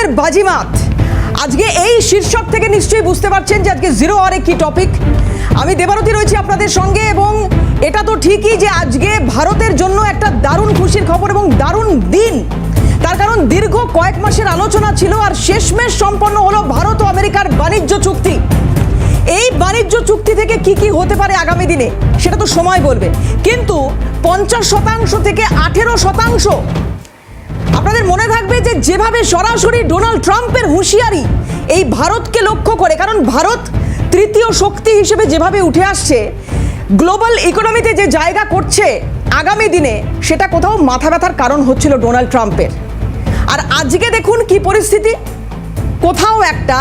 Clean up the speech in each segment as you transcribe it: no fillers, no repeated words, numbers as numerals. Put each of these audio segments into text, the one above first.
খবরের বাজিমাত আজকে এই শীর্ষক থেকে নিশ্চয়ই বুঝতে পারছেন যে আজকে জিরো আওয়ারে কি টপিক। আমি দেবারতী রয়েছি আপনাদের সঙ্গে এবং এটা তো ঠিকই যে আজকে ভারতের জন্য একটা দারুণ খুশির খবর এবং দারুণ দিন। তার কারণ দীর্ঘ কয়েক মাসের আলোচনা ছিল আর শেষমেশ সম্পন্ন হলো ভারত ও আমেরিকার বাণিজ্য চুক্তি। এই বাণিজ্য চুক্তি থেকে কি কি হতে পারে আগামী দিনে সেটা তো সময় বলবে, কিন্তু 50% থেকে 18%। আপনাদের মনে থাকবে যে যেভাবে সরাসরি ডোনাল্ড ট্রাম্পের হুঁশিয়ারি এই ভারতকে লক্ষ্য করে, কারণ ভারত তৃতীয় শক্তি হিসেবে যেভাবে উঠে আসছে, গ্লোবাল ইকোনমিতে যে জায়গা করছে আগামী দিনে, সেটা কোথাও মাথা ব্যথার কারণ হচ্ছিল ডোনাল্ড ট্রাম্পের। আর আজকে দেখুন কি পরিস্থিতি, কোথাও একটা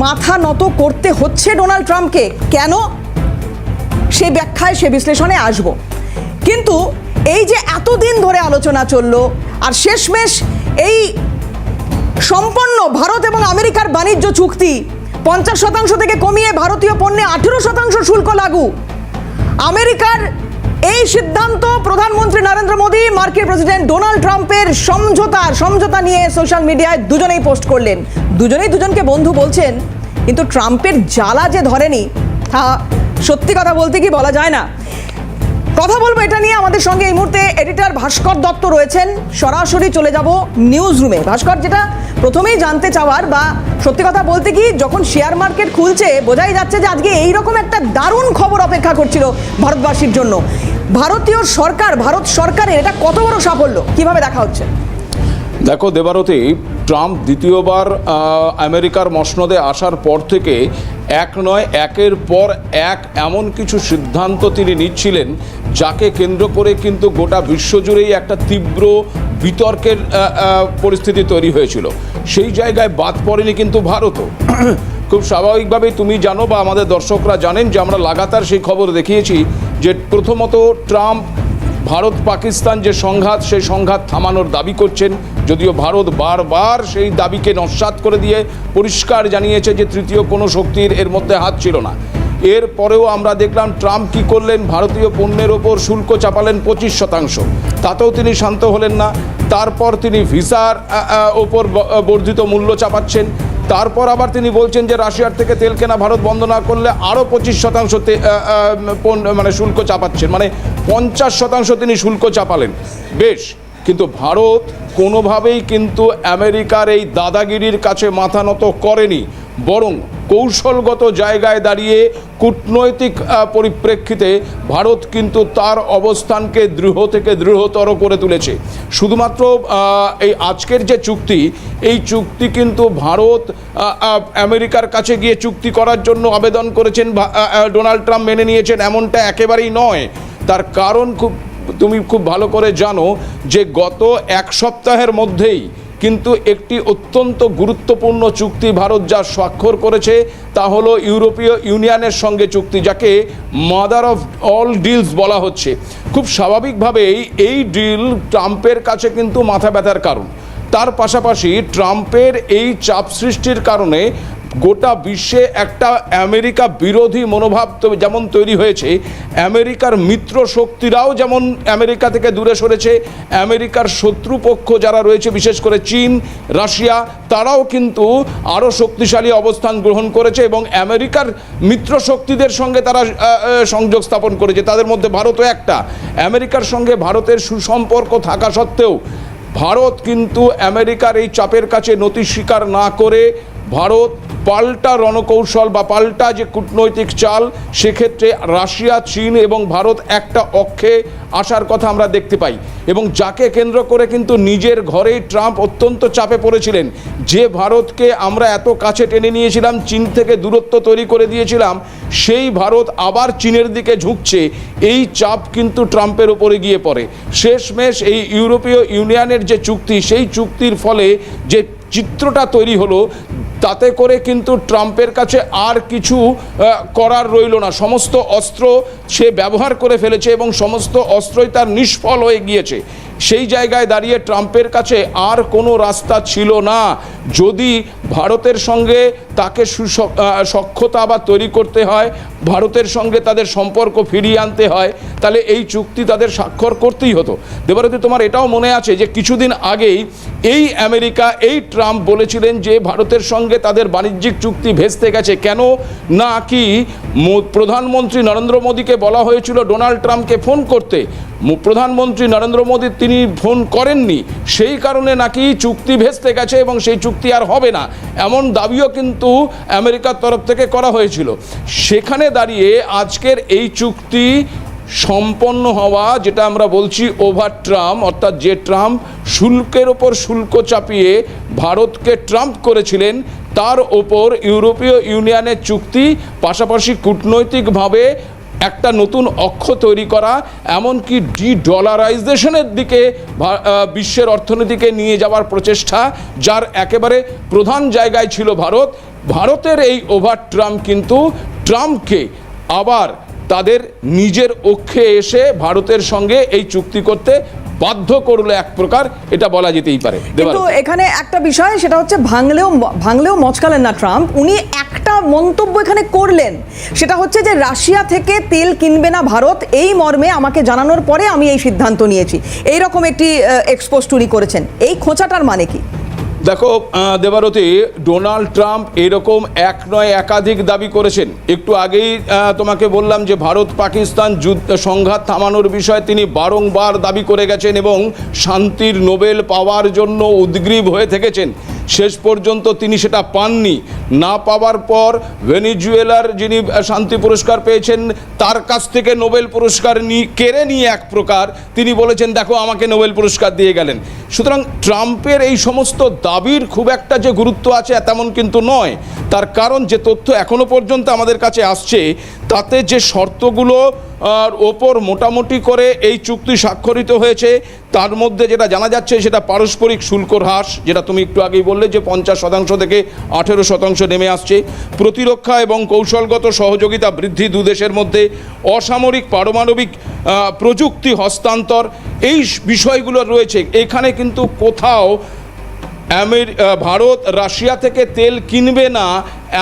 মাথা নত করতে হচ্ছে ডোনাল্ড ট্রাম্পকে। কেন? সে ব্যাখ্যায়, সে বিশ্লেষণে আসব। কিন্তু এই যে এতদিন ধরে আলোচনা চললো আর শেষমেশ এই সম্পন্ন ভারত এবং আমেরিকার বাণিজ্য চুক্তি, 50% থেকে কমিয়ে ভারতীয় পণ্যে 18% শুল্ক লাগু, আমেরিকার এই সিদ্ধান্ত প্রধানমন্ত্রী নরেন্দ্র মোদী, মার্কিন প্রেসিডেন্ট ডোনাল্ড ট্রাম্পের সমঝোতা নিয়ে সোশ্যাল মিডিয়ায় দুজনেই পোস্ট করলেন। দুজনেই দুজনকে বন্ধু বলছেন, কিন্তু ট্রাম্পের জ্বালা যে ধরেনি, সত্যি কথা বলতে কি বলা যায় না। কথা বলবো এটা নিয়ে। আমাদের সঙ্গে এই মুহূর্তে এডিটর ভাস্কর দত্ত রয়েছেন। সরাসরি চলে যাব নিউজ রুমে। ভাস্কর, যেটা প্রথমেই জানতে চাওয়ার, বা সত্যি কথা বলতে কি, যখন শেয়ার মার্কেট খুলছে বোঝাই যাচ্ছে যে আজকে এইরকম একটা দারুণ খবর অপেক্ষা করছিল ভারতবাসীর জন্য। ভারতীয় সরকার, ভারত সরকারের এটা কত বড় সাফল্য, কিভাবে দেখা হচ্ছে? দেখো দেবারতী, ট্রাম্প দ্বিতীয়বার আমেরিকার মসনদে আসার পর থেকে এক নয় একের পর এক এমন কিছু সিদ্ধান্ত তিনি নিচ্ছিলেন, যাকে কেন্দ্র করে কিন্তু গোটা বিশ্বজুড়েই একটা তীব্র বিতর্কের পরিস্থিতি তৈরি হয়েছিল। সেই জায়গায় বাদ পড়েনি কিন্তু ভারতও। খুব স্বাভাবিকভাবেই তুমি জানো বা আমাদের দর্শকরা জানেন যে আমরা লাগাতার সেই খবর দেখিয়েছি যে প্রথমত ট্রাম্প ভারত পাকিস্তান যে সংঘাত, সেই সংঘাত থামানোর দাবি করছেন, যদিও ভারত বারবার সেই দাবিকে নস্যাৎ করে দিয়ে পরিষ্কার জানিয়েছে যে তৃতীয় কোনো শক্তির এর মধ্যে হাত ছিল না। এরপরেও আমরা দেখলাম ট্রাম্প কী করলেন, ভারতীয় পণ্যের ওপর শুল্ক চাপালেন 25%, তাতেও তিনি শান্ত হলেন না। তারপর তিনি ভিসার ওপর বর্ধিত মূল্য চাপাচ্ছেন। তারপর আবার তিনি বলছেন যে রাশিয়ার থেকে তেল কেনা ভারত বন্ধ না করলে আরও 25% মানে শুল্ক চাপাচ্ছেন, মানে 50% তিনি শুল্ক চাপালেন। বেশ, কিন্তু ভারত কোনোভাবেই কিন্তু আমেরিকার এই দাদাগিরির কাছে মাথা নত করেনি, বরং কৌশলগত জায়গায় দাঁড়িয়ে কূটনৈতিক পরিপ্রেক্ষিতে ভারত কিন্তু তার অবস্থানকে দৃঢ় থেকে দৃঢ়তর করে তুলেছে। শুধুমাত্র এই আজকের যে চুক্তি, এই চুক্তি কিন্তু ভারত আমেরিকার কাছে গিয়ে চুক্তি করার জন্য আবেদন করেছেন, ডোনাল্ড ট্রাম্প মেনে নিয়েছেন, এমনটা একেবারেই নয়। তার কারণ তুমি খুব ভালো করে জানো যে গত এক সপ্তাহের মধ্যেই কিন্তু একটি অত্যন্ত গুরুত্বপূর্ণ চুক্তি ভারত যা স্বাক্ষর করেছে তা হলো ইউরোপীয় ইউনিয়নের সঙ্গে চুক্তি, যাকে মাদার অফ অল ডিলস বলা হচ্ছে। খুব স্বাভাবিকভাবেই এই ডিল ট্রাম্পের কাছে কিন্তু মাথা ব্যথার কারণ। তার পাশাপাশি ট্রাম্পের এই চাপ সৃষ্টির কারণে গোটা বিশ্বে একটা আমেরিকা বিরোধী মনোভাব যেমন তৈরি হয়েছে, আমেরিকার মিত্র শক্তিরাও যেমন আমেরিকা থেকে দূরে সরেছে, আমেরিকার শত্রুপক্ষ যারা রয়েছে বিশেষ করে চীন, রাশিয়া, তারাও কিন্তু আরও শক্তিশালী অবস্থান গ্রহণ করেছে এবং আমেরিকার মিত্র শক্তিদের সঙ্গে তারা সংযোগ স্থাপন করেছে। তাদের মধ্যে ভারতও একটা। আমেরিকার সঙ্গে ভারতের সুসম্পর্ক থাকা সত্ত্বেও ভারত কিন্তু আমেরিকার এই চাপের কাছে নতি স্বীকার না করে ভারত পাল্টা রণকৌশল বা পাল্টা যে কূটনৈতিক চাল, সেক্ষেত্রে রাশিয়া, চীন এবং ভারত একটা অক্ষে আসার কথা আমরা দেখতে পাই, এবং যাকে কেন্দ্র করে কিন্তু নিজের ঘরেই ট্রাম্প অত্যন্ত চাপে পড়েছিলেন। যে ভারতকে আমরা এত কাছে টেনে নিয়েছিলাম, চীন থেকে দূরত্ব তৈরি করে দিয়েছিলাম, সেই ভারত আবার চীনের দিকে ঝুঁকছে। এই চাপ কিন্তু ট্রাম্পের উপরে গিয়ে পড়ে। শেষমেশ এই ইউরোপীয় ইউনিয়নের যে চুক্তি, সেই চুক্তির ফলে যে চিত্রটা তৈরি হলো, তাতে করে কিন্তু ট্রাম্পের কাছে আর কিছু করার রইল না। সমস্ত অস্ত্র সে ব্যবহার করে ফেলেছে এবং সমস্ত অস্ত্রই তার নিষ্ফল হয়ে গিয়েছে। সেই জায়গায় দাঁড়িয়ে ট্রাম্পের কাছে আর কোনো রাস্তা ছিল না যদি ভারতের সঙ্গে তাকে সখ্যতা আবার তৈরি করতে হয়, ভারতের সঙ্গে তাদের সম্পর্ক ফিরিয়ে আনতে হয়, তাহলে এই চুক্তি তাদের স্বাক্ষর করতেই হতো। দেবারতী, তোমার এটাও মনে আছে যে কিছুদিন আগেই এই আমেরিকা, এই ট্রাম্প বলেছিলেন যে ভারতের সঙ্গে তাদের বাণিজ্যিক চুক্তি ভেস্তে গেছে। কেন না কি প্রধানমন্ত্রী নরেন্দ্র মোদীকে বলা হয়েছিল ডোনাল্ড ট্রাম্পকে ফোন করতে, প্রধানমন্ত্রী নরেন্দ্র মোদী তিনি ফোন করেননি, সেই কারণে নাকি চুক্তি ভেস্তে গেছে এবং সেই চুক্তি আর হবে না, এমন দাবিও কিন্তু আমেরিকার তরফ থেকে করা হয়েছিল। সেখানে দাঁড়িয়ে আজকের এই চুক্তি সম্পন্ন হওয়া, যেটা আমরা বলছি ওভার ট্রাম্প, অর্থাৎ যে ট্রাম্প শুল্কের ওপর শুল্ক চাপিয়ে ভারতকে ট্রাম্প করেছিলেন, তার ওপর ইউরোপীয় ইউনিয়নের চুক্তি, পাশাপাশি কূটনৈতিকভাবে একটা নতুন অক্ষ তৈরি করা, এমনকি ডলারাইজেশনের দিকে বিশ্বের অর্থনীতিকে নিয়ে যাওয়ার প্রচেষ্টা, যার একেবারে প্রধান জায়গায় ছিল ভারত। ভারতের এই ওভার ট্রাম্প কিন্তু ট্রাম্পকে আবার তাদের নিজের অক্ষে এসে ভারতের সঙ্গে এই চুক্তি করতে বাধ্য করলো এক প্রকার, এটা বলা যেতেই পারে। কিন্তু এখানে একটা বিষয়, সেটা হচ্ছে ভাঙলেও মচকালেন না ট্রাম্প। উনি একটা মন্তব্য এখানে করলেন, সেটা হচ্ছে যে রাশিয়া থেকে তেল কিনবে না ভারত, এই মর্মে আমাকে জানানোর পরে আমি এই সিদ্ধান্ত নিয়েছি, এইরকম একটি এক্সপোস্টুরি করেছেন। এই খোঁচাটার মানে কি? দেখো দেবারতী, ডোনাল্ড ট্রাম্প এরকম এক নয় একাধিক দাবি করেছেন। একটু আগেই তোমাকে বললাম যে ভারত পাকিস্তান সংঘাত থামানোর বিষয়ে তিনি বারংবার দাবি করে গেছেন এবং শান্তির নোবেল পাওয়ার জন্য উদ্গ্রীব হয়ে থেকেছেন। শেষ পর্যন্ত তিনি সেটা পাননি। না পাওয়ার পর ভেনিজুয়েলার যিনি শান্তি পুরস্কার পেয়েছেন, তার কাছ থেকে নোবেল পুরস্কার কেড়ে নিয়ে এক প্রকার তিনি বলেছেন দেখো আমাকে নোবেল পুরস্কার দিয়ে গেলেন। সুতরাং ট্রাম্পের এই সমস্ত দাবির খুব একটা যে গুরুত্ব আছে তেমন কিন্তু নয়। তার কারণ যে তথ্য এখনো পর্যন্ত আমাদের কাছে আসছে, তাতে যে শর্তগুলো ওপর মোটামুটি করে এই চুক্তি স্বাক্ষরিত হয়েছে, তার মধ্যে যেটা জানা যাচ্ছে সেটা পারস্পরিক শুল্ক হ্রাস, যেটা তুমি একটু আগেই বললে যে 50% থেকে 18% নেমে আসছে, প্রতিরক্ষা এবং কৌশলগত সহযোগিতা বৃদ্ধি দু দেশের মধ্যে, অসামরিক পারমাণবিক প্রযুক্তি হস্তান্তর, এই বিষয়গুলো রয়েছে। এখানে কিন্তু কোথাও ভারত রাশিয়া থেকে তেল কিনবে না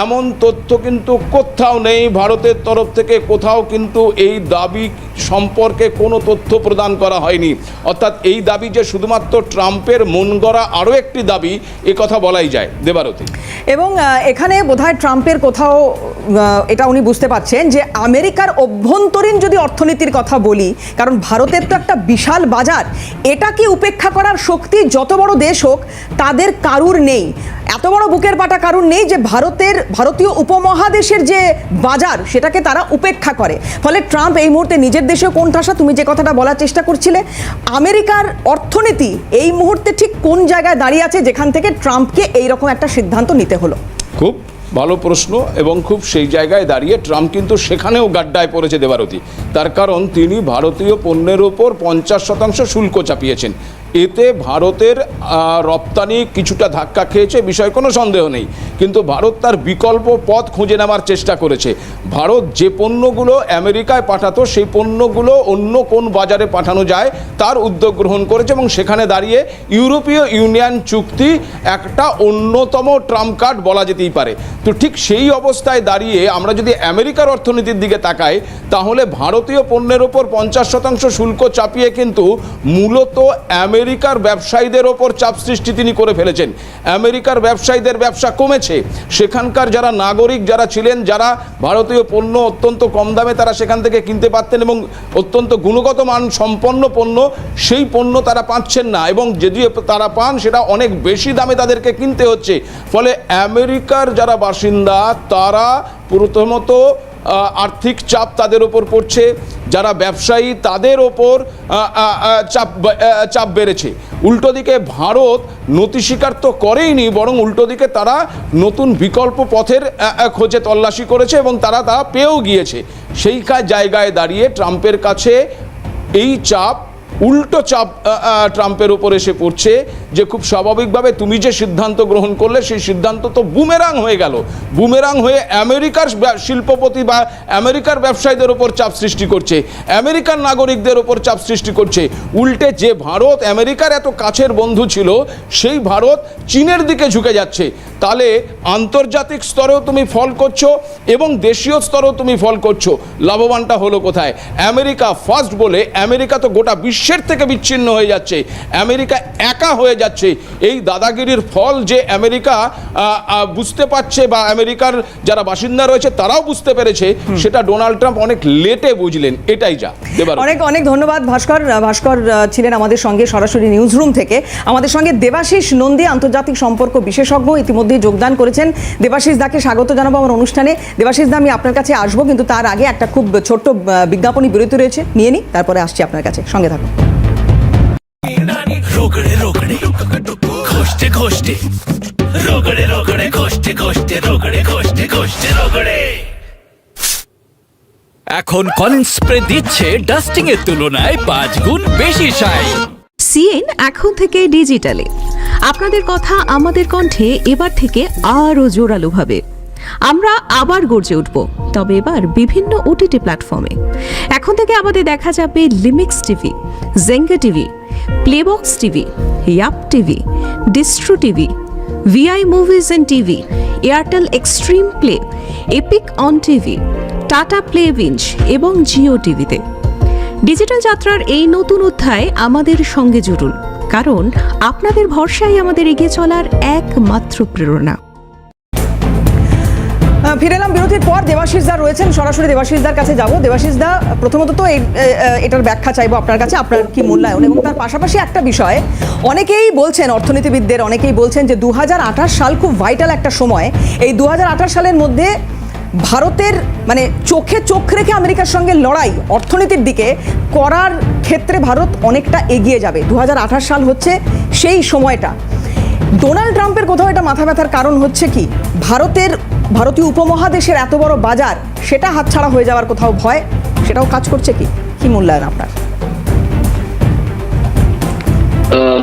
এমন তথ্য কিন্তু কোথাও নেই। ভারতের তরফ থেকে কোথাও কিন্তু এই দাবি সম্পর্কে কোনো তথ্য প্রদান করা হয়নি। অর্থাৎ এই দাবি যে শুধুমাত্র ট্রাম্পের মন গড়া আরও একটি দাবি, এ কথা বলাই যায় দেবারতী। এবং এখানে বোধহয় ট্রাম্পের কোথাও এটা উনি বুঝতে পারছেন যে আমেরিকার অভ্যন্তরীণ যদি অর্থনীতির কথা বলি, কারণ ভারতের তো একটা বিশাল বাজার, এটা কি উপেক্ষা করার শক্তি যত বড় দেশ হোক তাদের কারুর নেই। এত বড় বুকের পাটা কারুর নেই যে ভারতীয় উপমহাদেশের যে বাজার সেটাকে তারা উপেক্ষা করে। ফলে ট্রাম্প এই মুহূর্তে নিজের দেশেও কোন ঠাসা, তুমি যে কথাটা বলার চেষ্টা করছিলে, আমেরিকার অর্থনীতি এই মুহূর্তে ঠিক কোন জায়গায় দাঁড়িয়ে আছে যেখান থেকে ট্রাম্পকে এইরকম একটা সিদ্ধান্ত নিতে হলো? খুব ভালো প্রশ্ন, এবং খুব সেই জায়গায় দাঁড়িয়ে ট্রাম্প কিন্তু সেখানেও গাড্ডায় পড়েছে দেবারতী। তার কারণ তিনি ভারতীয় পণ্যের ওপর 50% শুল্ক চাপিয়েছেন। এতে ভারতের রপ্তানি কিছুটা ধাক্কা খেয়েছে, বিষয়ে কোনো সন্দেহ নেই, কিন্তু ভারত তার বিকল্প পথ খুঁজে নেওয়ার চেষ্টা করেছে। ভারত যে পণ্যগুলো আমেরিকায় পাঠাতো সেই পণ্যগুলো অন্য কোন বাজারে পাঠানো যায় তার উদ্যোগ গ্রহণ করেছে, এবং সেখানে দাঁড়িয়ে ইউরোপীয় ইউনিয়ন চুক্তি একটা অন্যতম ট্রাম্প কার্ড বলা যেতেই পারে। তো ঠিক সেই অবস্থায় দাঁড়িয়ে আমরা যদি আমেরিকার অর্থনীতির দিকে তাকাই, তাহলে ভারতীয় পণ্যের ওপর 50% শুল্ক চাপিয়ে কিন্তু মূলত আমেরিকার ব্যবসায়ীদের ওপর চাপ সৃষ্টি তিনি করে ফেলেছেন। আমেরিকার ব্যবসায়ীদের ব্যবসা কমেছে, সেখানকার যারা নাগরিক যারা ছিলেন, যারা ভারতীয় পণ্য অত্যন্ত কম দামে তারা সেখান থেকে কিনতে পারতেন এবং অত্যন্ত গুণগত মান সম্পন্ন পণ্য, সেই পণ্য তারা পাচ্ছেন না, এবং যদি তারা পান সেটা অনেক বেশি দামে তাদেরকে কিনতে হচ্ছে। ফলে আমেরিকার যারা বাসিন্দা তারা প্রথমত আর্থিক চাপ তাদের ওপর পড়ছে, যারা ব্যবসায়ী তাদের ওপর চাপ বেড়েছে। উল্টো দিকে ভারত নতি স্বীকার তো করেইনি, বরং উল্টো দিকে তারা নতুন বিকল্প পথের খোঁজে তল্লাশি করেছে এবং তারা তা পেয়েও গিয়েছে। সেই জায়গায় দাঁড়িয়ে ট্রাম্পের কাছে এই চাপ, উল্টো চাপ ট্রাম্পের ওপর এসে পড়ছে যে খুব স্বাভাবিকভাবে তুমি যে সিদ্ধান্ত গ্রহণ করলে সেই সিদ্ধান্ত তো বুমেরাং হয়ে গেল, বুমেরাং হয়ে আমেরিকার শিল্পপতি বা আমেরিকার ব্যবসায়ীদের ওপর চাপ সৃষ্টি করছে, আমেরিকার নাগরিকদের ওপর চাপ সৃষ্টি করছে। উল্টে যে ভারত আমেরিকার এত কাছের বন্ধু ছিল সেই ভারত চীনের দিকে ঝুঁকে যাচ্ছে। তাহলে আন্তর্জাতিক স্তরেও তুমি ফল করছো এবং দেশীয় স্তরেও তুমি ফল করছো, লাভবানটা হলো কোথায়? আমেরিকা ফার্স্ট বলে আমেরিকা তো গোটা বিশ্বের থেকে বিচ্ছিন্ন হয়ে যাচ্ছে, আমেরিকা একা হয়ে যাচ্ছে। এই দাদাগিরির ফল যে আমেরিকা বুঝতে পারছে বা আমেরিকার যারা বাসিন্দা রয়েছে তারাও বুঝতে পেরেছে, সেটা ডোনাল্ড ট্রাম্প অনেক লেটে বুঝলেন। এটাই যা। অনেক অনেক ধন্যবাদ ভাস্কর। ভাস্কর ছিলেন আমাদের সঙ্গে সরাসরি নিউজ রুম থেকে। আমাদের সঙ্গে দেবাশিস নন্দী, আন্তর্জাতিক সম্পর্ক বিশেষজ্ঞ, ইতিমধ্যে যোগদান করেছেন। দেবাশিস দাকে স্বাগত জানাবো আমার অনুষ্ঠানে। দেবাশিস দা, আমি আপনার কাছে আসবো, কিন্তু তার আগে একটা খুব ছোট্ট বিজ্ঞাপনী বিরতি রয়েছে, নিয়ে নিই, তারপরে আসছি আপনার কাছে। সঙ্গে থাকুন। रोकड़े रोकड़े खोस्टे खोस्टे रोकड़े रोकड़े खोस्टे खोस्टे रोकड़े खोस्टे खोस्टे रोकड़े এখন কলিন্স স্প্রে দিচ্ছে ডাস্টিং এর তুলনায় 5 গুণ বেশি শাইন। সিএন এখন থেকে ডিজিটালে। আপনাদের কথা আমাদের কণ্ঠে এবার থেকে আরও জোরালোভাবে। আমরা আবার গর্জে উঠব, তবে এবার বিভিন্ন ওটিটি প্ল্যাটফর্মে। এখন থেকে আমাদের দেখা যাবে Limix TV, Zenga TV, Playbox TV, Yupp TV, Distro TV, VI movies and TV, Airtel Xstream Play, Epic On TV, Tata Play Binge এবং জিও টিভিতে। ডিজিটাল যাত্রার এই নতুন অধ্যায় আমাদের সঙ্গে জুড়ুন, কারণ আপনাদের ভরসাই আমাদের এগিয়ে চলার একমাত্র প্রেরণা। ফিরে এলাম বিরতির পর। দেবাশিস দা রয়েছেন, সরাসরি দেবাশিস দার কাছে যাব। দেবাশিস দা, প্রথমত তো এটার ব্যাখ্যা চাইবো আপনার কাছে, আপনার কি মূল্যায়ন, এবং তার পাশাপাশি একটা বিষয় অনেকেই বলছেন, অর্থনীতিবিদদের অনেকেই বলছেন যে 2028 সাল খুব ভাইটাল একটা সময়। এই 2028 সালের মধ্যে ভারতের মানে চোখে চোখ রেখে আমেরিকার সঙ্গে লড়াই অর্থনীতির দিকে করার ক্ষেত্রে ভারত অনেকটা এগিয়ে যাবে। 2028 সাল হচ্ছে সেই সময়টা। ডোনাল্ড ট্রাম্পের কোথাও এটা মাথা ব্যথার কারণ হচ্ছে কি, ভারতীয় উপমহাদেশের এত বড় বাজার সেটা হাতছাড়া হয়ে যাওয়ার কোথাও ভয়, সেটাও কাজ করছে কি? কি মূল্যায়ন আপনার?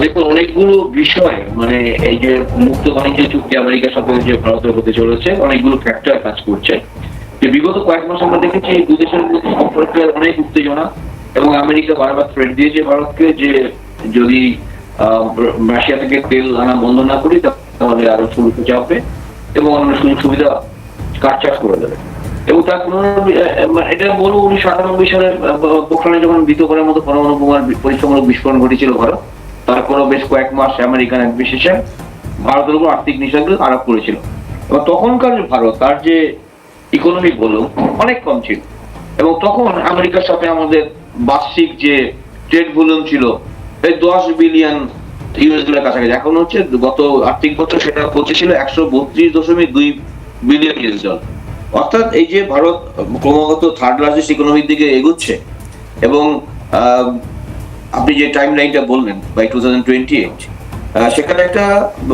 দেখুন, অনেকগুলো বিষয়, মানে এই যে মুক্ত বাণিজ্য চুক্তি আমেরিকার সাথে যে ভারতের হতে চলেছে, অনেকগুলো ফ্যাক্টর কাজ করছে। যে বিগত কয়েক মাস আমরা দেখেছি এই দু দেশের মধ্যে সম্পর্কের অনেক উত্তেজনা, এবং আমেরিকা বারবার থ্রেট দিয়েছে ভারতকে যে যদি রাশিয়া থেকে তেল আনা বন্ধ না করি তাহলে আরো শুল্ক চাপবে এবং অন্য সুযোগ সুবিধা কাটছাট করে দেবে। এবং তার এটা বলবো 1998 সালের পোখরানে যখন দ্বিতীয়বারের মতো পরমাণু বোমার পরীক্ষামূলক বিস্ফোরণ ঘটেছিল ভারত, তারপরও বেশ কয়েক মাস আমেরিকান অ্যাডমিনিস্ট্রেশন ভারতের উপর আর্থিক নিষেধাজ্ঞা আরোপ করেছিল। এবং তখনকার ভারত তার যে ইকোনমিক ভলিউম অনেক কম ছিল, এবং তখন আমেরিকার সাথে আমাদের বার্ষিক যে ট্রেড ভলিউম ছিল এই 10 বিলিয়ন ইউএস ডলার কাছাকাছি। এখন হচ্ছে গত আর্থিক বছর সেটা পৌঁছেছিল 132.2 বিলিয়ন ইউএস ডলার। অর্থাৎ এই যে ভারত ক্রমাগত থার্ড লার্জেস্ট ইকোনমির দিকে এগোচ্ছে, এবং আপনি যে টাইম লাইনটা বললেন বাই 2028, সেখানে একটা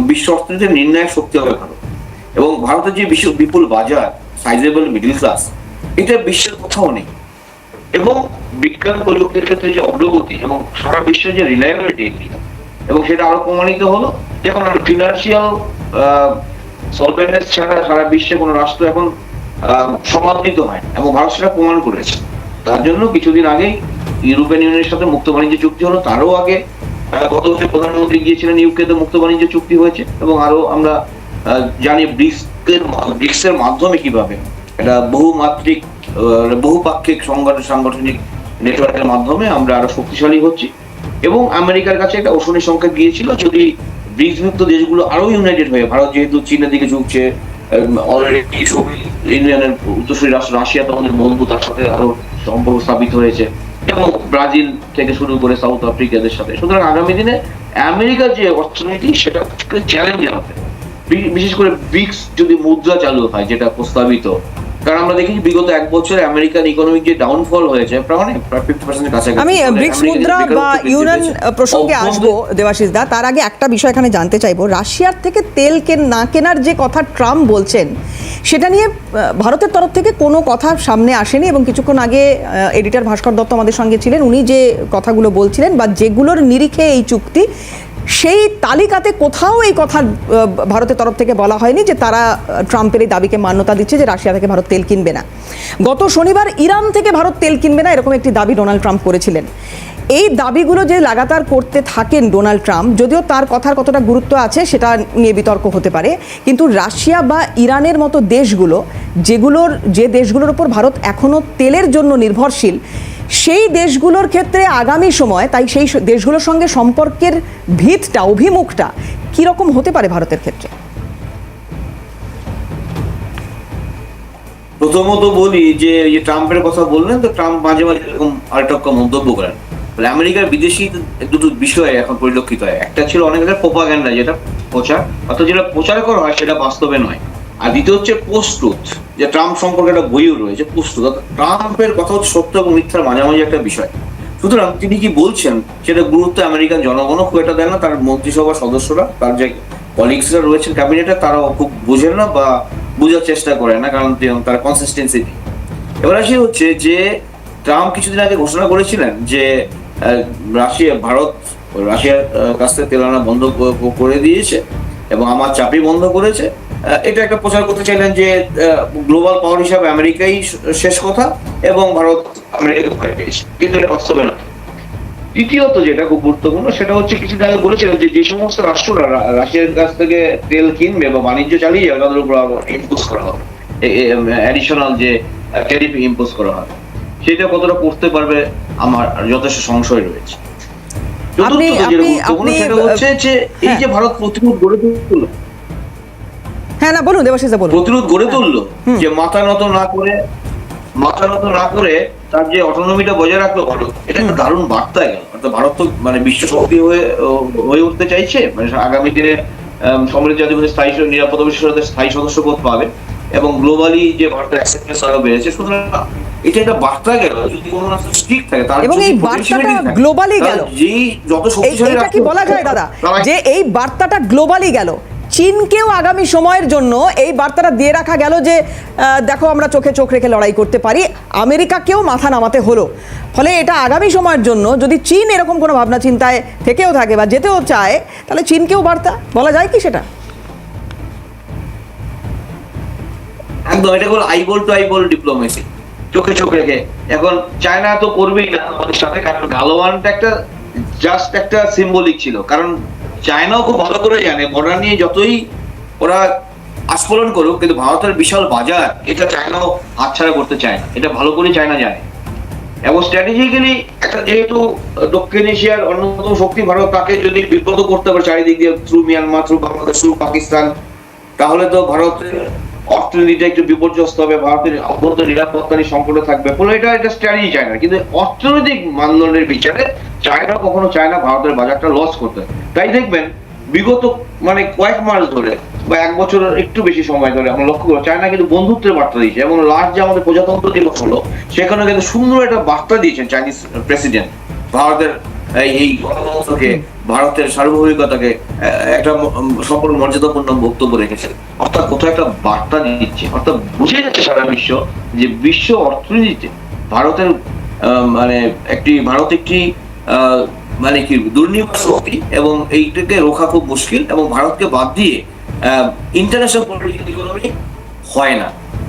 বিশ্ব অর্থনীতির নির্ণায়ক শক্তি হবে ভারত। এবং ভারতের যে বিশ্ব বিপুল বাজার, সাইজেবল মিডল ক্লাস, এটা বিশ্বের কোথাও নেই। এবং বিজ্ঞান প্রযুক্তির ক্ষেত্রে যে অগ্রগতি এবং সারা বিশ্বের যে রিলায়েবিলিটি, এবং সেটা আরো প্রমাণিত হলো যখন ফিনান্সিয়াল সলভেন্স ছাড়া সারা বিশ্বে কোনো রাষ্ট্র এখন সমাদৃত হয়, এবং ভারত সেটা প্রমাণ করেছে। তার জন্য কিছুদিন আগেই ইউরোপিয়ান ইউনিয়নের সাথে মুক্ত বাণিজ্য চুক্তি হলো, তারও আগে গত বছর প্রধানমন্ত্রী গিয়েছিলেন ইউকেতে, মুক্ত বাণিজ্য চুক্তি হয়েছে। এবং আরো আমরা জানি ব্রিক্সের মাধ্যমে কিভাবে এটা বহুমাত্রিক বহুপাক্ষিক সাংগঠনিক নেটওয়ার্কের মাধ্যমে আমরা আরো শক্তিশালী হচ্ছি। এবং আমেরিকার কাছে একটা অশনি সংকেত গিয়েছিল, যদি ব্রিক্স মুক্ত দেশগুলো আরো ইউনাইটেড হয়ে, ভারত যেহেতু চীনের দিকে ঝুঁকছে, অলরেডি সোভিয়েত ইউনিয়নের উত্তরসূরি রাষ্ট্র রাশিয়া তো আমাদের বন্ধু, তার সাথে আরো সম্পর্ক স্থাপিত হয়েছে, এবং ব্রাজিল থেকে শুরু করে সাউথ আফ্রিকাদের সাথে। সুতরাং আগামী দিনে আমেরিকার যে অর্থনীতি সেটা চ্যালেঞ্জ হবে, বিশেষ করে ব্রিক্স যদি মুদ্রা চালু হয় যেটা প্রস্তাবিত। কারণ আমরা দেখি বিগত এক বছরে আমেরিকান ইকোনমিক যে ডাউনফল হয়েছে প্রায় 50% কাছাকাছি। আমি ব্রিক্স মুদ্রা বা ইউনান প্রসঙ্গে আসবো দেবাশিস দা, তার আগে একটা বিষয় এখানে জানতে চাইবো। রাশিয়ার থেকে তেল না কেনার যে কথা ট্রাম্প বলছেন, সেটা নিয়ে ভারতের তরফ থেকে কোনো কথা সামনে আসেনি, এবং কিছুক্ষণ আগে এডিটর ভাস্কর দত্ত আমাদের সঙ্গে ছিলেন, উনি যে কথাগুলো বলছিলেন বা যেগুলোর নিরিখে এই চুক্তি, সেই তালিকাতে কোথাও এই কথা ভারতের তরফ থেকে বলা হয়নি যে তারা ট্রাম্পের এই দাবিকে মান্যতা দিচ্ছে যে রাশিয়া থেকে ভারত তেল কিনবে না। গত শনিবার ইরান থেকে ভারত তেল কিনবে না এরকম একটি দাবি ডোনাল্ড ট্রাম্প করেছিলেন। এই দাবিগুলো যে লাগাতার করতে থাকেন ডোনাল্ড ট্রাম্প, যদিও তার কথার কতটা গুরুত্ব আছে সেটা নিয়ে বিতর্ক হতে পারে, কিন্তু রাশিয়া বা ইরানের মতো দেশগুলো যে দেশগুলোর উপর ভারত এখনও তেলের জন্য নির্ভরশীল, সেই দেশগুলোর ক্ষেত্রে আগামী সময় তাই সেই দেশগুলোর সঙ্গে সম্পর্কের ভিতটা অভিমুখটা কীরকম হতে পারে ভারতের ক্ষেত্রে? প্রথমত বলি যে ট্রাম্পের কথা বললেন, তো ট্রাম্প মাঝে মাঝে এরকম আরেকটা মন্তব্য করেন। আমেরিকার বিদেশি দুটো বিষয় এখন পরিলক্ষিত হয়। একটা ছিল অনেক প্রোপাগান্ডা, যেটা প্রচার, অর্থাৎ যেটা প্রচার করা হয় সেটা বাস্তবে নয়। আর দ্বিতীয় হচ্ছে পোস্ট ট্রুথ, যে ট্রাম্প সম্পর্কে একটা বইও রয়েছে পোস্ট ট্রুথ। ট্রাম্পের কথা হচ্ছে সত্য এবং মিথ্যার মাঝামাঝি একটা বিষয়। সুতরাং তিনি কি বলছেন সেটা গুরুত্ব আমেরিকান জনগণও খুব একটা দেয় না, তার মন্ত্রিসভার সদস্যরা, তার যে কলিগসরা রয়েছেন ক্যাবিনেটে, তারাও খুব বোঝেন না বা বোঝার চেষ্টা করে না, কারণ তার কনসিস্টেন্সি নেই। এবার আসি হচ্ছে যে ট্রাম্প কিছুদিন আগে ঘোষণা করেছিলেন যে ভারত রাশিয়ার কাছ থেকে তেল আনা বন্ধ করে দিয়েছে এবং আমার চাপই বন্ধ করেছে। এটা একটা প্রচার করতে চাইলেন যে গ্লোবাল পাওয়ার হিসাবে আমেরিকাই শেষ কথা এবং ভারত আমেরিকাকে ভয় পেয়েছে, কিন্তু এটা বাস্তবে না। দ্বিতীয়ত যেটা খুব গুরুত্বপূর্ণ সেটা হচ্ছে কিছুদিন আগে বলেছিলেন যে যে সমস্ত রাষ্ট্ররা রাশিয়ার কাছ থেকে তেল কিনবে বা বাণিজ্য চালিয়ে যাবে তাদের উপর ইম্পোজ করা হবে, অ্যাডিশনাল যে ট্যারিফ ইম্পোজ করা হবে, সেটা কতটা করতে পারবে আমার যথেষ্ট সংশয় রয়েছে। এই যে ভারত প্রতিরোধ গড়ে তুললো, হ্যাঁ না বলুন দেবাশিস বলুন, প্রতিরোধ গড়ে তুললো, যে মাথা নত না করে তার যে অটোনমিটা বজায় রাখলো ভারত, এটা একটা দারুণ বার্তা গেল। অর্থাৎ ভারত তো মানে বিশ্ব শক্তি হয়ে উঠতে চাইছে, মানে আগামী দিনে সমৃদ্ধ জাতিগোষ্ঠীর স্থায়ী নিরাপত্তা পরিষদের স্থায়ী সদস্যপদ পাবে এবং গ্লোবালি যে ভারতের অ্যাক্সেপ্টেন্স আরো বেড়েছে। সুতরাং এটা একটা বার্তা গেল, যদি কোনো রাষ্ট্র ঠিক থাকে তার এবং এই বার্তাটা গ্লোবালি গেল, যেই যত শক্তিশালী এটা কি বলা যায় দাদা যে এই বার্তাটা গ্লোবালি গেল? চীনকেও আগামী সময়ের জন্য এই বার্তাটা দিয়ে রাখা গেল যে দেখো আমরা চোখে চোখ রেখে লড়াই করতে পারি, আমেরিকাকেও মাথা নামাতে হলো। ফলে এটা আগামী সময়ের জন্য যদি চীন এরকম কোনো ভাবনা চিন্তায় থেকেও থাকে বা যেতেও চায়, তাহলে চীনকেও বার্তা বলা যায় কি সেটা? একদম, এটা হলো আইবল টু আইবল ডিপ্লোমেসি, চোখে চোখ রেখে। এখন চায়না তো করবেই না আমাদের সাথে, কারণ গালওয়ানটা একটা জাস্ট একটা সিম্বলিক ছিল। কারণ চায়নাও খুব ভালো করে জানে বর্ডার নিয়ে যতই ওরা আস্ফোরণ করুক, কিন্তু ভারতের বিশাল বাজার এটা চায়নাও হাতছাড়া করতে চায় না, এটা ভালো করে চায়না জানে। এবং স্ট্র্যাটেজিক্যালি একটা যেহেতু দক্ষিণ এশিয়ার অন্যতম শক্তি ভারত, তাকে যদি বিব্রত করতে পারে চারিদিক দিয়ে, through Myanmar, through Bangladesh, through Pakistan, তাহলে তো ভারতের অর্থনীতিটা একটু বিপর্যস্ত হবে, ভারতের অভ্যন্তরীণ নিরাপত্তারই সংকটে থাকবে। ফলে এটা স্ট্র্যাটেজি চায়না, কিন্তু অর্থনৈতিক মানদণ্ডের বিচারে চায়না কখনো চায় না ভারতের বাজারটা লস করতে। তাই দেখবেন বিগত মানে কয়েক মাস ধরে বা এক বছরের একটু বেশি সময় ধরে আমরা লক্ষ্য করবো চায়না কিন্তু বন্ধুত্বের বার্তা দিয়েছে। এবং লাস্ট যে আমাদের প্রজাতন্ত্র দিবস হলো, সেখানে কিন্তু সুন্দর একটা বার্তা দিয়েছেন চাইনিজ প্রেসিডেন্ট, ভারতের এই গণতন্ত্রকে, ভারতের সার্বভৌমিকতাকে একটা সম্পূর্ণ মর্যাদাপূর্ণ বক্তব্য রেখেছেন। অর্থাৎ কোথাও একটা বার্তা দিচ্ছে, অর্থাৎ বুঝে যাচ্ছে সারা বিশ্ব যে বিশ্ব অর্থনীতিতে ভারতের ভারত একটি মানে কি দুর্নিবার শক্তি এবং এইটাকে রোখা খুব মুশকিল, এবং ভারতকে বাদ দিয়ে ইন্টারন্যাশনাল পলিটিক্যাল ইকোনমি হয় না।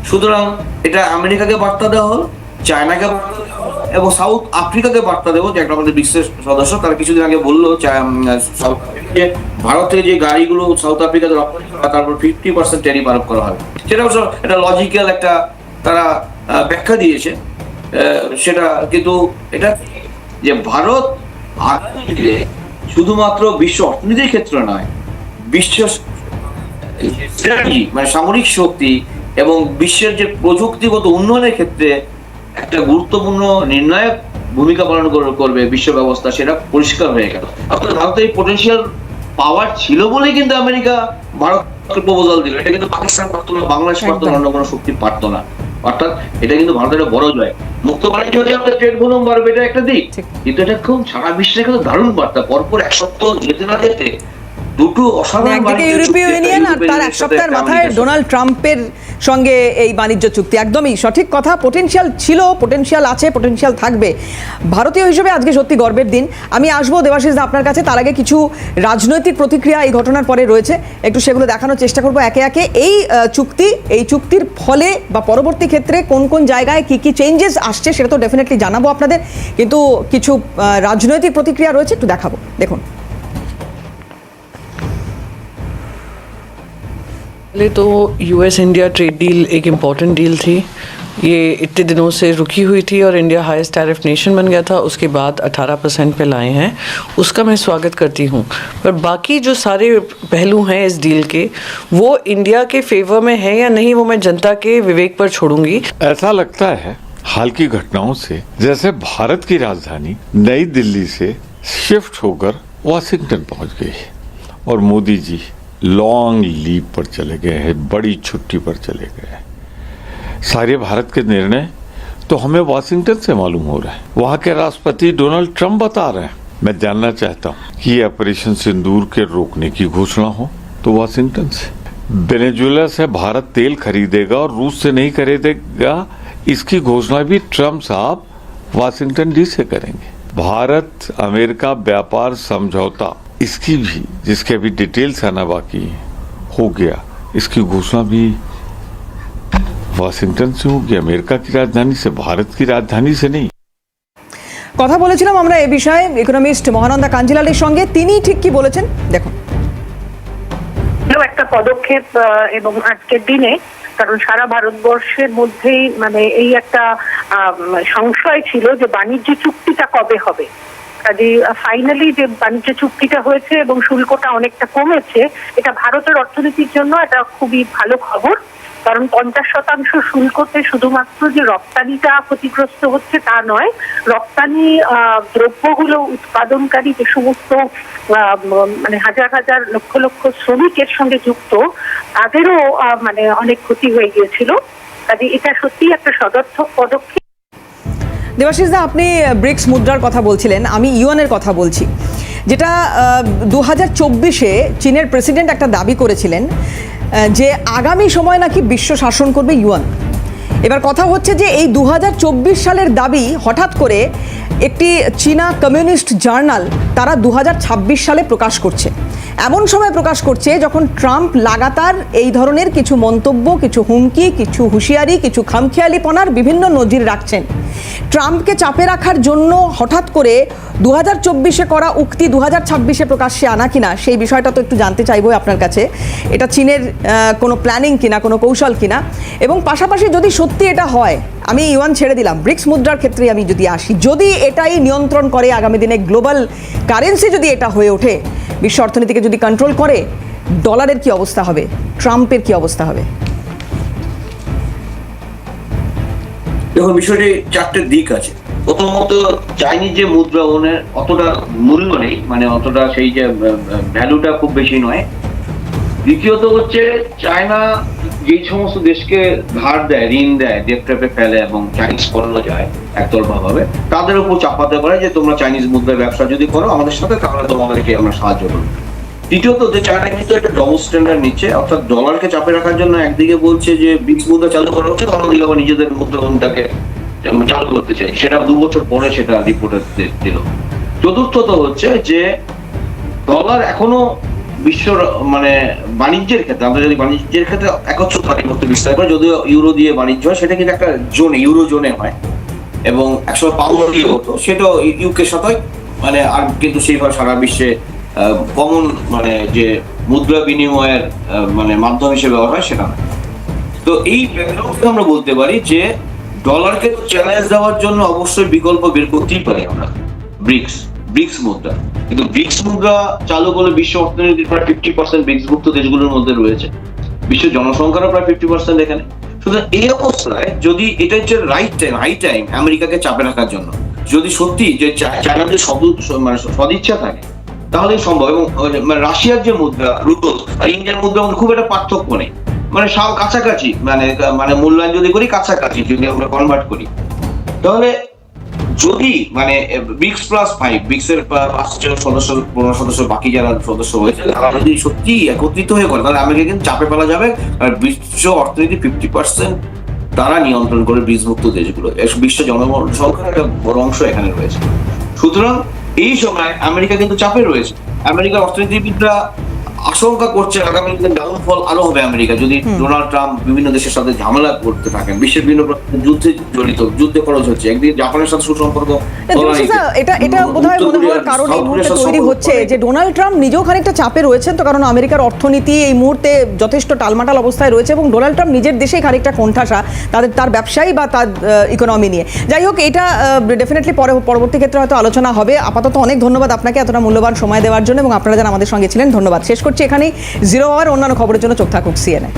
সুতরাং এটা আমেরিকাকে বার্তা দেওয়া হল, চায়নাকে বার্তা দেওয়া হল এবং সাউথ আফ্রিকাকে বার্তা দেবো, যে একটা আমাদের বিশ্বের সদস্য, তারা কিছুদিন আগে বললো যে ভারত থেকে যে গাড়িগুলো সাউথ আফ্রিকাতে রপ্তানি করা, তারপর 50% ট্যারিফ আরোপ করা হবে। সেটা অবশ্য একটা লজিক্যাল একটা তারা ব্যাখ্যা দিয়েছে। সেটা কিন্তু এটা যে ভারত শুধুমাত্র বিশ্ব অর্থনীতির ক্ষেত্রে নয়, বিশ্ব মানে সামরিক শক্তি এবং বিশ্বের যে প্রযুক্তিগত উন্নয়নের ক্ষেত্রে একটা গুরুত্বপূর্ণ নির্ণায়ক ভূমিকা পালন করবে বিশ্ব ব্যবস্থা, সেটা পরিষ্কার হয়ে গেল। আপনার ভারতের এই পোটেনশিয়াল পাওয়ার ছিল বলেই কিন্তু আমেরিকা ভারতকে প্রপোজাল দিল। এটা কিন্তু পাকিস্তান পারতো না, বাংলাদেশ পারতো না, অন্য কোনো শক্তি পারতো না। অর্থাৎ এটা কিন্তু ভারতের বড় জয়। মুক্ত বাণিজ্য হলে আমাদের ট্রেড ভলিউম বাড়বে, এটা একটা দিক, কিন্তু এটা খুব সারা বিশ্বের কিন্তু দারুণ বার্তা। পরপর এক সপ্তাহ যেতে না যেতে দুটো অসাধারণ একদিকে বাণিজ্য ইউরোপীয় চুক্তি, ইউনিয়ন আর ইউরোপের তার এক সাথে সপ্তাহের একটা মাথায় আমেরিকার ডোনাল্ড ট্রাম্পের সঙ্গে এই বাণিজ্য চুক্তি। একদমই সঠিক কথা, পোটেনশিয়াল ছিল, পোটেনশিয়াল আছে, পোটেনশিয়াল থাকবে। ভারতীয় হিসেবে আজকে সত্যি গর্বের দিন। আমি আসবো দেবাশিস দা আপনার কাছে, তার আগে কিছু রাজনৈতিক প্রতিক্রিয়া এই ঘটনার পরে রয়েছে, একটু সেগুলো দেখানোর চেষ্টা করবো একে একে। এই চুক্তির ফলে বা পরবর্তী ক্ষেত্রে কোন কোন জায়গায় কি কি চেঞ্জেস আসছে সেটা তো ডেফিনেটলি জানাবো আপনাদের, কিন্তু কিছু রাজনৈতিক প্রতিক্রিয়া রয়েছে, একটু দেখাবো, দেখুন। पहले तो यूएस इंडिया ट्रेड डील एक इम्पॉर्टेंट डील थी। ये इतने दिनों से रुकी हुई थी और इंडिया हाईएस्ट टैरिफ नेशन बन गया था, उसके बाद 18% पे लाए हैं, उसका मैं स्वागत करती हूँ। पर बाकी जो सारे पहलू हैं इस डील के, वो इंडिया के फेवर में है या नहीं, वो मैं जनता के विवेक पर छोड़ूंगी। ऐसा लगता है हाल की घटनाओं से जैसे भारत की राजधानी नई दिल्ली से शिफ्ट होकर वॉशिंगटन पहुंच गई है और मोदी जी लॉन्ग लीव पर चले गए हैं, बड़ी छुट्टी पर चले गए हैं। सारे भारत के निर्णय तो हमें वॉशिंगटन से मालूम हो रहा है, वहां के राष्ट्रपति डोनाल्ड ट्रंप बता रहे हैं। मैं जानना चाहता हूं कि ये ऑपरेशन सिंदूर के रोकने की घोषणा हो तो वॉशिंगटन से, वेनेजुएला से भारत तेल खरीदेगा और रूस से नहीं खरीदेगा, इसकी घोषणा भी ट्रंप साहब वॉशिंगटन डी से करेंगे। भारत अमेरिका व्यापार समझौता, इसकी भी जिसके अभी डिटेल्स आना बाकी हो गया, इसकी घोषणा भी वॉशिंगटन से होगी, अमेरिका की राजधानी से, भारत की राजधानी से नहीं। কথা বলেছিলাম আমরা এ বিষয়ে ইকোনমিস্ট মহানন্দা কাঞ্জিলালের সঙ্গে, তিনি ঠিক কি বলেছেন দেখুন। একটা পদক্ষেপ এবং আজকের দিনে, কারণ সারা ভারতবর্ষের মধ্যেই মানে এই একটা সংশয় ছিল যে বাণিজ্য চুক্তিটা কবে হবে। কাজে ফাইনালি যে বাণিজ্য চুক্তিটা হয়েছে এবং শুল্কটা অনেকটা কমেছে, এটা ভারতের অর্থনীতির জন্য এটা খুবই ভালো খবর। কারণ 50% শুল্কতে শুধুমাত্র যে রপ্তানিটা ক্ষতিগ্রস্ত হচ্ছে তা নয়, রপ্তানি দ্রব্যগুলো উৎপাদনকারী যে সমস্ত মানে হাজার হাজার লক্ষ লক্ষ শ্রমিকের সঙ্গে যুক্ত, তাদেরও মানে অনেক ক্ষতি হয়ে গিয়েছিল। কাজে এটা সত্যিই একটা সদর্থক পদক্ষেপ। দেবাশিস দা, আপনি ব্রিক্স মুদ্রার কথা বলছিলেন, আমি ইউয়ানের কথা বলছি, যেটা 2024-এ চীনের প্রেসিডেন্ট একটা দাবি করেছিলেন যে আগামী সময় নাকি বিশ্ব শাসন করবে ইউয়ান। এবার কথা হচ্ছে যে এই 2024 সালের দাবি হঠাৎ করে একটি চীনা কমিউনিস্ট জার্নাল তারা 2026 সালে প্রকাশ করছে। এমন সময় প্রকাশ করছে যখন ট্রাম্প লাগাতার এই ধরনের কিছু মন্তব্য, কিছু হুমকি, কিছু হুঁশিয়ারি, কিছু খামখেয়ালিপনার বিভিন্ন নজির রাখছেন। ট্রাম্পকে চাপে রাখার জন্য হঠাৎ করে 2024-এ করা উক্তি 2026-এ প্রকাশ্যে আনা কিনা, সেই বিষয়টা তো একটু জানতে চাইবো আপনার কাছে। এটা চীনের কোনো প্ল্যানিং কিনা, কোনো কৌশল কিনা, এবং পাশাপাশি যদি সত্যি এটা হয়, আমি ইউয়ান ছেড়ে দিলাম, ব্রিক্স মুদ্রার ক্ষেত্রে আমি যদি আসি, যদি এটাই নিয়ন্ত্রণ করে আগামী দিনে গ্লোবাল কারেন্সি, যদি এটা হয়ে ওঠে, বিশ্ব অর্থনীতিকে যদি কন্ট্রোল করে, ডলারের কি অবস্থা হবে, ট্রাম্পের কি অবস্থা হবে? দেখুন, বিষয়টি চারটে দিক আছে। প্রথমত, চাইনিজ যে মুদ্রা ওনের অতটা মূল্য নেই, মানে অতটা সেই যে ভ্যালুটা খুব বেশি নয়। দ্বিতীয়ত হচ্ছে, চায়না যেই সমস্ত দেশকে ধার দেয়, ঋণ দেয়, ডেট ট্র্যাপে ফেলে এবং চাইনিজ পণ্য যায় একতরফা ভাবে, তাদের উপর চাপাতে পারে যে তোমরা চাইনিজ মুদ্রার ব্যবসা যদি করো আমাদের সাথে, তাহলে তোমাদেরকে আমরা সাহায্য করবো। তৃতীয়ত, যে চায়না কিন্তু একটা ডবল স্ট্যান্ডার্ড নিচ্ছে, অর্থাৎ ডলারকে চাপে রাখার জন্য একদিকে বলছে যে ব্রিক্স মুদ্রা চালু করা হচ্ছে, অন্যদিকে আবার নিজেদের মুদ্রাটাকে চালু করতে চাই, সেটা 2 বছর পরে সেটা রিপোর্টে দিল। চতুর্থত হচ্ছে যে ডলার এখনো বিশ্ব মানে বাণিজ্যের ক্ষেত্রে, আন্তর্জাতিক বাণিজ্যের ক্ষেত্রে একচ্ছত্রতা করতে বিস্তার করে, যদিও ইউরো দিয়ে বাণিজ্য হয়, সেটা কিন্তু একটা জোনে, ইউরো জোনে হয়, এবং একসময় পাউন্ড দিয়ে হতো, সেটাও ইউকের সাথে মানে, আর কিন্তু সেইভাবে সারা বিশ্বে কমন মানে যে মুদ্রা বিনিময়ের মানে মাধ্যম হিসেবে ব্যবহার হয় সেটা নয়। তো এই ব্যাকগ্রাউন্ডে আমরা বলতে পারি যে ডলারকে তো চ্যালেঞ্জ দেওয়ার জন্য অবশ্যই বিকল্প বের করতেই পারি আমরা ব্রিক্স মুদ্রা। কিন্তু ব্রিক্স মুদ্রা চালু করলে বিশ্ব অর্থনীতির প্রায় 50% ব্রিক্সভুক্ত দেশগুলোর মধ্যে রয়েছে, বিশ্ব জনসংখ্যারও প্রায় 50% এখানে। সুতরাং এই অবস্থায় যদি এটা হচ্ছে হাই টাইম আমেরিকাকে চাপে রাখার জন্য, যদি সত্যি যে চায়নার যে মানে সদিচ্ছা থাকে, তাহলে সম্ভব। এবং রাশিয়ার যে মুদ্রা রুবল আর ইন্ডিয়ান মুদ্রার মধ্যে খুব একটা পার্থক্য নেই, মানে সব কাছাকাছি, মানে মূল্যায়ন যদি করি কাছাকাছি, যদি আমরা কনভার্ট করি, তাহলে যদি মানে BRICS+5 ব্রিক্সের 5 সদস্য 15 সদস্য বাকি যারা সদস্য হয়েছে তারা যদি সত্যি একত্রিত হয়ে করে তাহলে আমেরিকা কিন্তু চাপে ফেলা যাবে। আর বিশ্ব অর্থনীতি 50% তারা নিয়ন্ত্রণ করে ব্রিক্স-মুক্ত দেশগুলো, বিশ্ব জনসংখ্যার একটা বড় অংশ এখানে রয়েছে। সুতরাং এই সময় আমেরিকা কিন্তু চাপে রয়েছে। আমেরিকার অর্থনীতিবিদরা আশঙ্কা করছে আগামী দিনে ডাউনফল আরো হবে আমেরিকা যদি ডোনাল্ড ট্রাম্প বিভিন্ন দেশের সাথে ঝামেলা করতে থাকেন, বিশ্বের বিভিন্ন যুদ্ধে জড়িত, যুদ্ধে খরচ হচ্ছে, একদিন জাপানের সাথে সুসম্পর্ক। এটা বোধহয় মনে হওয়ার কারণ এই মুহূর্তে তৈরি হচ্ছে যে ডোনাল্ড ট্রাম্প নিজেও খানিকটা চাপে রয়েছেন, তো কারণ আমেরিকার অর্থনীতি এই মুহূর্তে যথেষ্ট টালমাটাল অবস্থায় রয়েছে এবং ডোনাল্ড ট্রাম্প নিজের দেশেই খানিকটা কোণঠাসা তার ব্যবসায়ী বা তার ইকোনমি নিয়ে। যাই হোক, এটা ডেফিনেটলি পরবর্তী ক্ষেত্রে হয়তো আলোচনা হবে। আপাতত অনেক ধন্যবাদ আপনাকে এতটা মূল্যবান সময় দেওয়ার জন্য এবং আপনারা যারা আমাদের সঙ্গে ছিলেন ধন্যবাদ। শেষ করছি এখানেই। জিরো আওয়ার অন্যান্য খবরের জন্য চোখ থাকুক CNN।